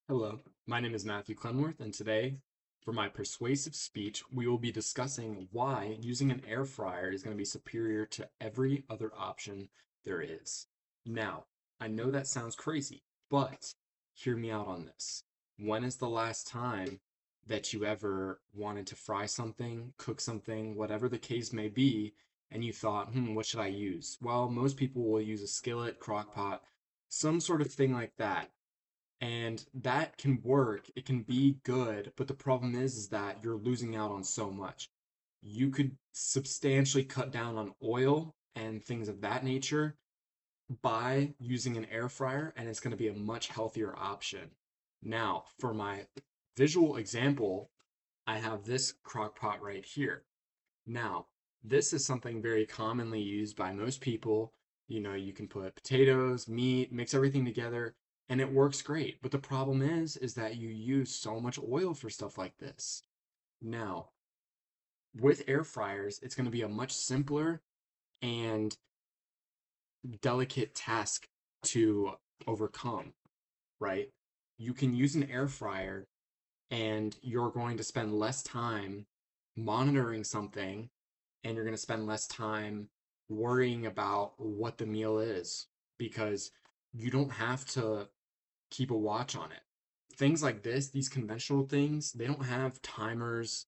Hello, my name is Matthew Clenworth, and today, for my persuasive speech, we will be discussing why using an air fryer is going to be superior to every other option there is. Now, I know that sounds crazy, but hear me out on this. When is the last time that you ever wanted to fry something, cook something, whatever the case may be, and you thought, what should I use? Well, most people will use a skillet, crock pot, some sort of thing like that, and that can work. It can be good, but the problem is that you're losing out on so much. You could substantially cut down on oil and things of that nature by using an air fryer, and it's going to be a much healthier option. Now, for my visual example, I have this crock pot right here. Now, this is something very commonly used by most people. You can put potatoes, meat, mix everything together, and it works great. But the problem is that you use so much oil for stuff like this. Now, with air fryers, it's going to be a much simpler and delicate task to overcome, right? You can use an air fryer and you're going to spend less time monitoring something, and you're going to spend less time worrying about what the meal is because you don't have to keep a watch on it. Things like this, these conventional things, they don't have timers,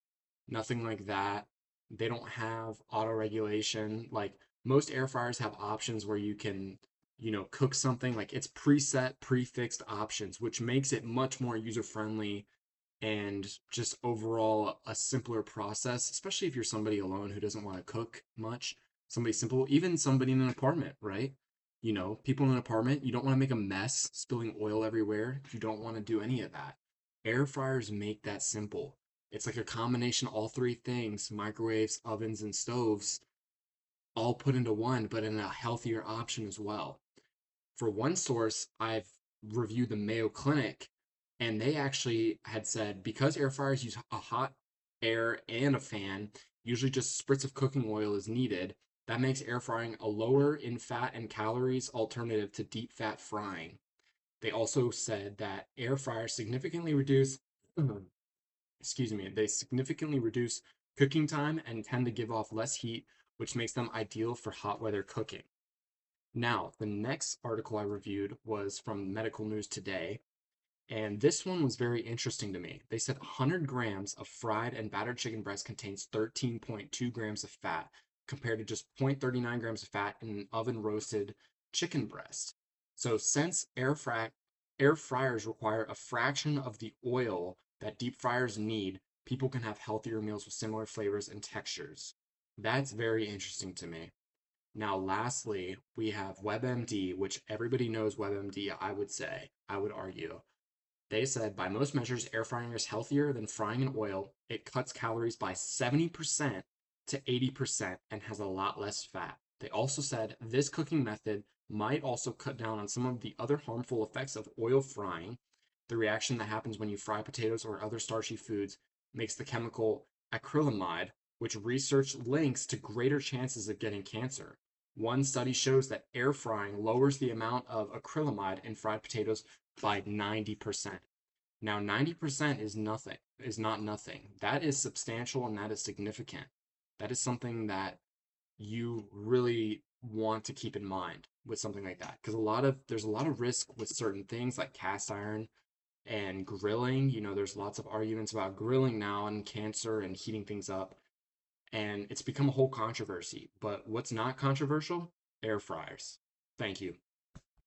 nothing like that. They don't have auto regulation. Like most air fryers have options where you can, cook something like it's preset, prefixed options, which makes it much more user friendly and just overall a simpler process, especially if you're somebody alone who doesn't want to cook much. Somebody simple, even somebody in an apartment, right? People in an apartment, you don't want to make a mess, spilling oil everywhere. You don't want to do any of that. Air fryers make that simple. It's like a combination of all three things: microwaves, ovens, and stoves, all put into one, but in a healthier option as well. For one source, I've reviewed the Mayo Clinic, and they actually had said because air fryers use a hot air and a fan, usually just a spritz of cooking oil is needed. That makes air frying a lower in fat and calories alternative to deep fat frying. They also said that air fryers significantly reduce, excuse me, they significantly reduce cooking time and tend to give off less heat, which makes them ideal for hot weather cooking. Now, the next article I reviewed was from Medical News Today, and this one was very interesting to me. They said 100 grams of fried and battered chicken breast contains 13.2 grams of fat, compared to just 0.39 grams of fat in an oven roasted chicken breast. So, since air fryers require a fraction of the oil that deep fryers need, people can have healthier meals with similar flavors and textures. That's very interesting to me. Now, lastly, we have WebMD, which everybody knows WebMD, I would say, I would argue. They said by most measures, air frying is healthier than frying in oil. It cuts calories by 70% to 80% and has a lot less fat. They also said this cooking method might also cut down on some of the other harmful effects of oil frying. The reaction that happens when you fry potatoes or other starchy foods makes the chemical acrylamide, which research links to greater chances of getting cancer. One study shows that air frying lowers the amount of acrylamide in fried potatoes by 90%. Now, 90% is nothing, is not nothing. That is substantial and that is significant. That is something that you really want to keep in mind with something like that. Because there's a lot of risk with certain things like cast iron and grilling. There's lots of arguments about grilling now and cancer and heating things up. And it's become a whole controversy. But what's not controversial? Air fryers. Thank you.